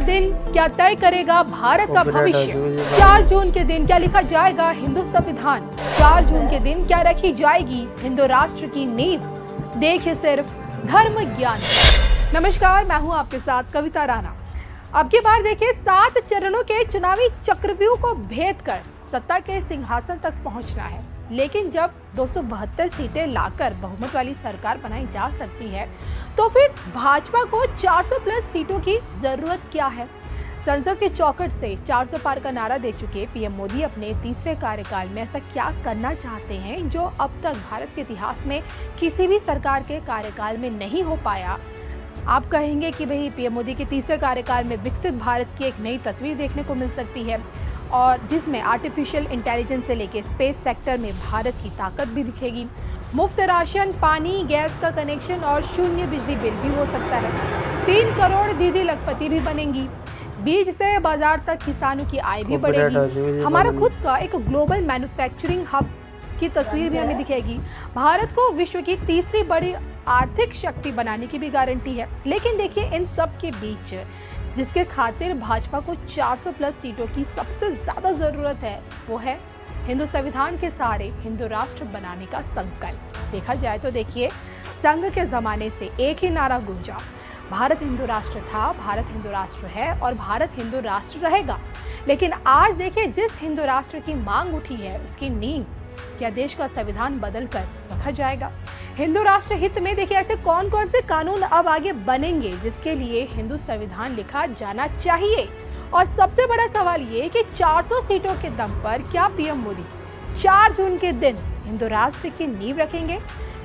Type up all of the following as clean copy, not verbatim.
दिन क्या तय करेगा भारत का भविष्य? 4 जून के दिन क्या लिखा जाएगा हिंदू संविधान? 4 जून के दिन क्या रखी जाएगी हिंदू राष्ट्र की नींव? देखिए सिर्फ धर्म ज्ञान। नमस्कार, मैं हूं आपके साथ कविता राणा। अब की बार देखिए 7 चरणों के चुनावी चक्रव्यूह को भेद कर सत्ता के सिंहासन तक पहुंचना है। लेकिन जब 272 सीटें लाकर बहुमत वाली सरकार बनाई जा सकती है, तो फिर भाजपा को 400 प्लस सीटों की जरूरत क्या है? संसद के चौखट से 400 पार का नारा दे चुके पीएम मोदी अपने तीसरे कार्यकाल में ऐसा क्या करना चाहते हैं जो अब तक भारत के इतिहास में किसी भी सरकार के कार्यकाल में नहीं हो पाया? आप कहेंगे कि भाई पीएम मोदी के तीसरे कार्यकाल में विकसित भारत की एक नई तस्वीर देखने को मिल सकती है, और जिसमें आर्टिफिशियल इंटेलिजेंस से लेके स्पेस सेक्टर में भारत की ताकत भी दिखेगी। मुफ्त राशन, पानी, गैस का कनेक्शन और शून्य बिजली बिल भी हो सकता है। 3 करोड़ दीदी लखपति भी बनेंगी। बीज से बाजार तक किसानों की आय भी बढ़ेगी। हमारा खुद का एक ग्लोबल मैन्युफैक्चरिंग हब की तस्वीर भी हमें दिखेगी। भारत को विश्व की तीसरी बड़ी आर्थिक शक्ति बनाने की भी गारंटी है। लेकिन देखिए, इन सब के बीच जिसके खातिर भाजपा को 400 प्लस सीटों की सबसे ज्यादा जरूरत है, वो है हिंदू संविधान के सहारे हिंदू राष्ट्र बनाने का संकल्प। देखा जाए तो देखिए, संघ के जमाने से एक ही नारा गूंजा, भारत हिंदू राष्ट्र था, भारत हिंदू राष्ट्र है और भारत हिंदू राष्ट्र रहेगा। लेकिन आज देखिए, जिस हिंदू राष्ट्र की मांग उठी है, उसकी नींव क्या देश का संविधान बदल कर रखा जाएगा? हिंदू राष्ट्र हित में देखिए ऐसे कौन कौन से कानून अब आगे बनेंगे जिसके लिए हिंदू संविधान लिखा जाना चाहिए? और सबसे बड़ा सवाल ये कि 400 सीटों के दम पर क्या पीएम मोदी 4 जून के दिन हिंदू राष्ट्र की नींव रखेंगे?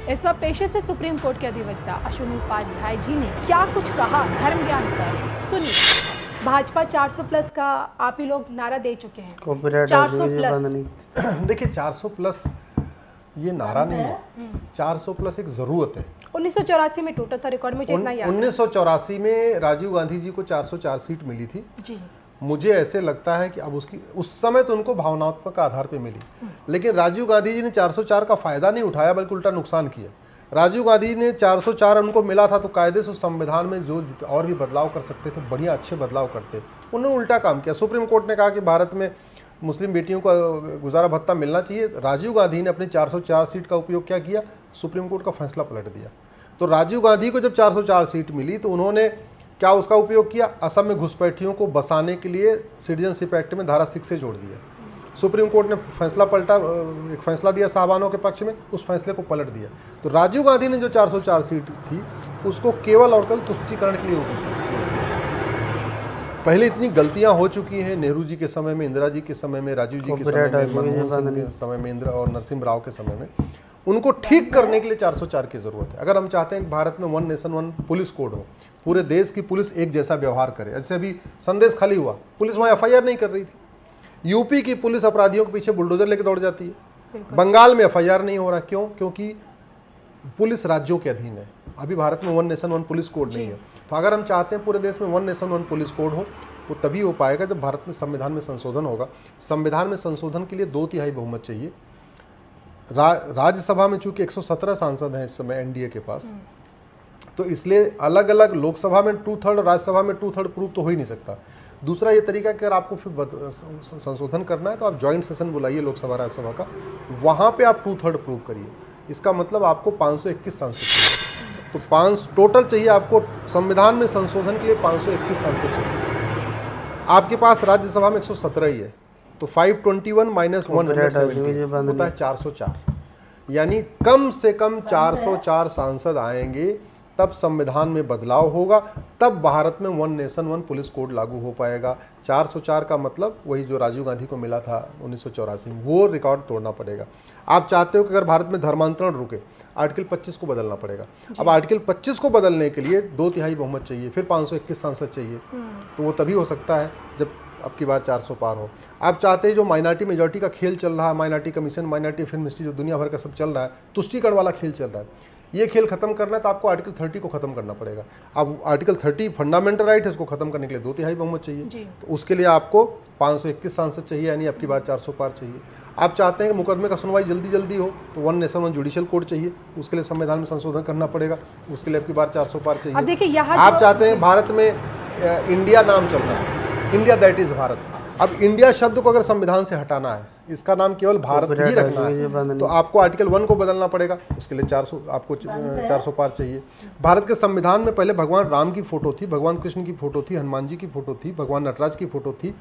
इस पर पेशे से सुप्रीम कोर्ट के अधिवक्ता अश्विनी उपाध्याय जी ने क्या कुछ कहा धर्म ज्ञान पर, सुनिए। भाजपा 400 प्लस का आप ही लोग नारा दे चुके हैं। 400 प्लस देखिए, 400 प्लस ये नारा नहीं है, 400 प्लस एक जरूरत है। 1984 में टूटा था रिकॉर्ड, मुझे इतना याद है। 1984 में राजीव गांधी जी को 404 सीट मिली थी जी। मुझे ऐसे लगता है कि अब उसकी उस समय तो उनको भावनात्मक आधार पे मिली, लेकिन राजीव गांधी जी ने 404 का फायदा नहीं उठाया बल्कि उल्टा नुकसान किया। राजीव गांधी ने 404 उनको मिला था तो कायदे से उस संविधान में जो और भी बदलाव कर सकते थे, बढ़िया अच्छे बदलाव करते, उन्होंने उल्टा काम किया। सुप्रीम कोर्ट ने कहा कि भारत में मुस्लिम बेटियों को गुजारा भत्ता मिलना चाहिए। राजीव गांधी ने अपनी 404 सीट का उपयोग क्या किया? सुप्रीम कोर्ट का फैसला पलट दिया। तो राजीव गांधी को जब 404 सीट मिली तो उन्होंने क्या उसका उपयोग किया? असम में घुसपैठियों को बसाने के लिए सिटीजनशिप एक्ट में धारा 6 से जोड़ दिया। सुप्रीम कोर्ट ने फैसला पलटा, एक फैसला दिया साहबानों के पक्ष में, उस फैसले को पलट दिया। तो राजीव गांधी ने जो 404 सीट थी उसको केवल और केवल तुष्टीकरण के लिए उपयोग किया। पहले इतनी गलतियां हो चुकी हैं, नेहरू जी के समय में, इंदिरा जी के समय में, राजीव जी के समय में, मनमोहन सिंह के समय में, इंदिरा और नरसिम्हा राव के समय में, उनको ठीक करने के लिए 404 की जरूरत है। अगर हम चाहते हैं कि भारत में 1 नेशन 1 पुलिस कोड हो, पूरे देश की पुलिस एक जैसा व्यवहार करे। जैसे अभी संदेश खाली हुआ, पुलिस वहाँ FIR नहीं कर रही थी। यूपी की पुलिस अपराधियों के पीछे बुलडोजर लेकर दौड़ जाती है। बंगाल में FIR नहीं हो रहा, क्यों? क्योंकि पुलिस राज्यों के अधीन है। अभी भारत में 1 नेशन 1 पुलिस कोड नहीं है। तो अगर हम चाहते हैं पूरे देश में 1 नेशन 1 पुलिस कोड हो, वो तभी हो पाएगा जब भारत में संविधान में संशोधन होगा। संविधान में संशोधन के लिए 2/3 बहुमत चाहिए। राज्यसभा में चूंकि 117 सांसद हैं इस समय एनडीए के पास, तो इसलिए अलग अलग लोकसभा में 2/3 और राज्यसभा में 2/3 प्रूव तो हो ही नहीं सकता। दूसरा ये तरीका कि अगर आपको फिर संशोधन करना है तो आप जॉइंट सेशन बुलाइए लोकसभा राज्यसभा का, वहाँ पे आप 2/3 प्रूव करिए। इसका मतलब आपको 521 सांसद चाहिए। तो 5 टोटल चाहिए आपको संविधान में संशोधन के लिए 521 सांसद चाहिए। आपके पास राज्यसभा में 117 ही है, तो 521 माइनस 170 होता है 404। यानी कम से कम 404 सांसद आएंगे, तब संविधान में बदलाव होगा, तब भारत में 1 नेशन 1 पुलिस कोड लागू हो पाएगा। 404 का मतलब वही जो राजीव गांधी को मिला था 1984 में, वो रिकॉर्ड तोड़ना पड़ेगा। आप चाहते हो कि अगर भारत में धर्मांतरण रुके, आर्टिकल 25 को बदलना पड़ेगा। अब आर्टिकल 25 को बदलने के लिए 2/3 बहुमत चाहिए, फिर 521 सांसद चाहिए। तो वो तभी हो सकता है जब अब की बार 400 पार हो। आप चाहते हैं जो माइनॉरिटी मेजॉरिटी का खेल चल रहा है, minority commission, minority film ministry, जो दुनिया भर का सब चल रहा है, तुष्टीकरण वाला खेल चल रहा है, ये खेल खत्म करना है तो आपको आर्टिकल 30 को खत्म करना पड़ेगा। अब आर्टिकल 30 फंडामेंटल राइट है, इसको खत्म करने के लिए 2/3 बहुमत चाहिए। तो उसके लिए आपको 521 सांसद चाहिए, यानी अब की बार 400 पार चाहिए। आप चाहते हैं कि मुकदमे का सुनवाई जल्दी जल्दी हो तो 1 नेशन 1 जुडिशियल कोड चाहिए, उसके लिए संविधान में संशोधन करना पड़ेगा, उसके लिए अब की बार 400 पार चाहिए। अब देखिए यहाँ आप चाहते हैं भारत में इंडिया नाम चल रहा है, इंडिया दैट इज भारत। अब इंडिया शब्द को अगर संविधान से हटाना है, इसका नाम केवल भारत ही रखना है, तो आपको आर्टिकल 1 को बदलना पड़ेगा, उसके लिए 400 पार चाहिए। भारत के संविधान में पहले भगवान राम की फोटो थी, भगवान कृष्ण की फोटो थी, हनुमान जी की फोटो थी, भगवान नटराज की फोटो थी,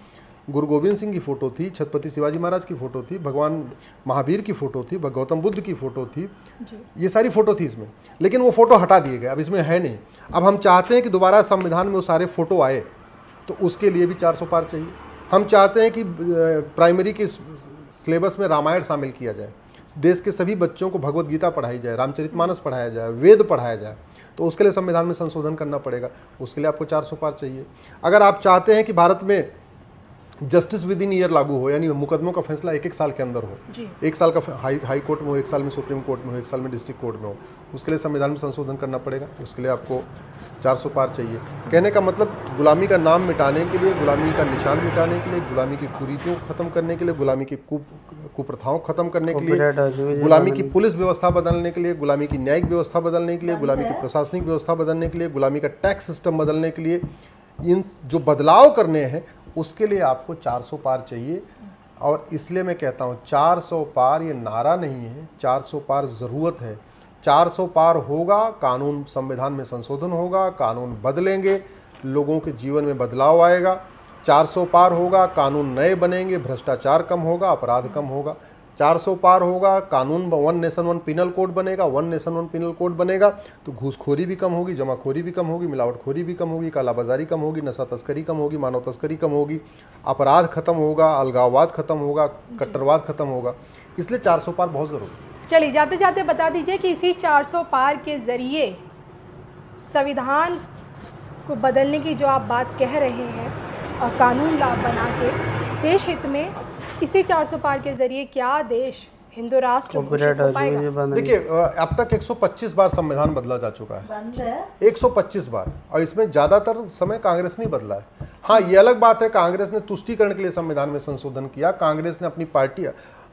गुरु गोविंद सिंह की फोटो थी, छत्रपति शिवाजी महाराज की फोटो थी, भगवान महावीर की फोटो थी, गौतम बुद्ध की फोटो थी, ये सारी फोटो थी इसमें, लेकिन वो फोटो हटा दिए गए, अब इसमें है नहीं। अब हम चाहते हैं कि दोबारा संविधान में वो सारे फोटो आए, तो उसके लिए भी 400 पार चाहिए। हम चाहते हैं कि प्राइमरी के सिलेबस में रामायण शामिल किया जाए, देश के सभी बच्चों को भगवत गीता पढ़ाई जाए, रामचरितमानस पढ़ाया जाए, वेद पढ़ाया जाए, तो उसके लिए संविधान में संशोधन करना पड़ेगा, उसके लिए आपको 400 पार चाहिए। अगर आप चाहते हैं कि भारत में जस्टिस विद इन ईयर लागू हो, यानी मुकदमों का फैसला 1-1 साल के अंदर हो, 1 साल का हाई कोर्ट में हो, 1 साल में सुप्रीम कोर्ट में हो, 1 साल में डिस्ट्रिक्ट कोर्ट में हो, उसके लिए संविधान में संशोधन करना पड़ेगा, उसके लिए आपको 400 पार चाहिए। कहने का मतलब गुलामी का नाम मिटाने के लिए, गुलामी का निशान मिटाने के लिए, गुलामी की कुरीतियों को खत्म करने के लिए, गुलामी की कुप्रथाओं को खत्म करने के लिए, गुलामी की पुलिस व्यवस्था बदलने के लिए, गुलामी की न्यायिक व्यवस्था बदलने के लिए, गुलामी की प्रशासनिक व्यवस्था बदलने के लिए, गुलामी का टैक्स सिस्टम बदलने के लिए, इन जो बदलाव करने हैं उसके लिए आपको 400 पार चाहिए। और इसलिए मैं कहता हूँ 400 पार ये नारा नहीं है, 400 पार ज़रूरत है। 400 पार होगा, कानून संविधान में संशोधन होगा, कानून बदलेंगे, लोगों के जीवन में बदलाव आएगा। 400 पार होगा, कानून नए बनेंगे, भ्रष्टाचार कम होगा, अपराध कम होगा। 400 पार होगा, कानून 1 नेशन 1 पिनल कोड बनेगा, 1 नेशन 1 पिनल कोड बनेगा तो घूसखोरी भी कम होगी, जमाखोरी भी कम होगी, मिलावटखोरी भी कम होगी, कालाबाजारी कम होगी, नशा तस्करी कम होगी, मानव तस्करी कम होगी, अपराध खत्म होगा, अलगाववाद खत्म होगा, कट्टरवाद खत्म होगा। इसलिए 400 पार बहुत ज़रूरी है। चलिए जाते जाते बता दीजिए कि इसी 400 पार के जरिए संविधान को बदलने की जो आप बात कह रहे हैं और कानून ला बना के देश हित में, इसी 400 पार के जरिए क्या देश हिंदू राष्ट्र घोषित हो पाएगा? देखिए अब तक 125 बार संविधान बदला जा चुका है, 125 बार, और इसमें ज़्यादातर समय कांग्रेस नहीं बदला है। हाँ, ये अलग बात है, कांग्रेस ने तुष्टीकरण के लिए संविधान में संशोधन किया, कांग्रेस ने अपनी पार्टी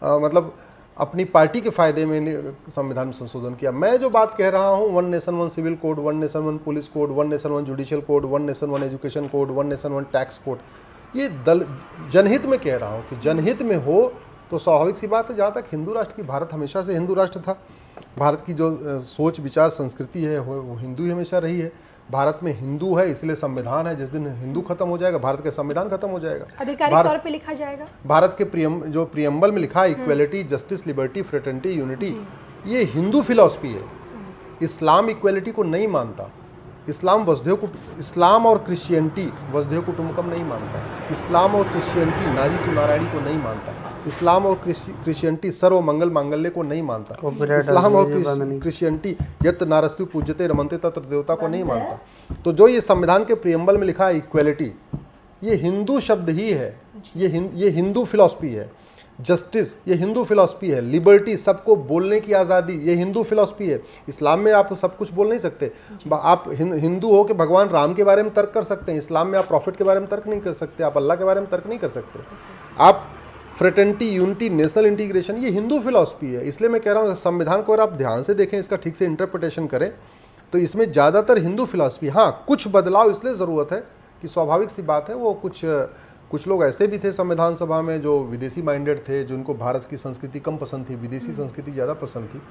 मतलब अपनी पार्टी के फायदे में संविधान में संशोधन किया। मैं जो बात कह रहा हूँ 1 nation 1 civil code, 1 nation 1 police code, 1 nation 1 judicial code, 1 nation 1 education code, 1 nation 1 tax code, ये जनहित में कह रहा हूँ कि जनहित में हो तो स्वाभाविक सी बात है। जहाँ तक हिंदू राष्ट्र की, भारत हमेशा से हिंदू राष्ट्र था, भारत की जो सोच विचार संस्कृति है वो हिंदू ही हमेशा रही है। भारत में हिंदू है इसलिए संविधान है, जिस दिन हिंदू खत्म हो जाएगा भारत का संविधान खत्म हो जाएगा, आधिकारिक तौर पे लिखा जाएगा। भारत के जो प्रियम्बल में लिखा है equality, justice, liberty, fraternity, unity, ये हिंदू फिलॉसफी है। इस्लाम इक्वेलिटी को नहीं मानता, इस्लाम इस्लाम और क्रिश्चियनिटी वसुधैव कुटुंबकम नहीं मानता, इस्लाम और क्रिश्चियनिटी नारी तु नारायणी को नहीं मानता, इस्लाम और क्रिश्चियनिटी सर्व मंगल मांगल्य को नहीं मानता, इस्लाम और क्रिश्चियनिटी यत् नारस्तु पूज्यते रमन्ते तत्र देवता को नहीं मानता। तो जो ये संविधान के प्रियम्बल में लिखा है इक्वेलिटी, ये हिंदू शब्द ही है, ये हिंदू फिलॉसफी है। जस्टिस, ये हिंदू फिलॉसफी है। लिबर्टी, सबको बोलने की आज़ादी, ये हिंदू फिलॉसफी है। इस्लाम में आप सब कुछ बोल नहीं सकते। आप हिंदू हो के भगवान राम के बारे में तर्क कर सकते हैं, इस्लाम में आप प्रॉफिट के बारे में तर्क नहीं कर सकते, आप अल्लाह के बारे में तर्क नहीं कर सकते। आप फ्रेटर्निटी, यूनिटी, नेशनल इंटीग्रेशन, ये हिंदू फिलॉसफी है। इसलिए मैं कह रहा हूँ संविधान को अगर आप ध्यान से देखें, इसका ठीक से इंटरप्रिटेशन करें तो इसमें ज़्यादातर हिंदू फिलॉसफी, हाँ कुछ बदलाव इसलिए ज़रूरत है कि स्वाभाविक सी बात है, वो कुछ लोग ऐसे भी थे संविधान सभा में जो विदेशी माइंडेड थे, जिनको भारत की संस्कृति कम पसंद थी, विदेशी संस्कृति ज़्यादा पसंद थी।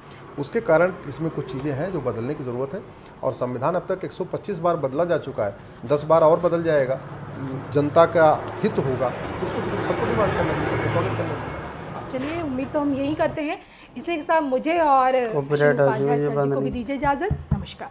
उसके कारण इसमें कुछ चीज़ें हैं जो बदलने की ज़रूरत है। और संविधान अब तक 125 बार बदला जा चुका है, 10 बार और बदल जाएगा, जनता का हित होगा तो उसको सबको डिमांड करना चाहिए, सबको स्वागत करना चाहिए। चलिए, उम्मीद तो हम यही करते हैं। इसी के साथ मुझे और को भी दीजिए इजाज़त। नमस्कार।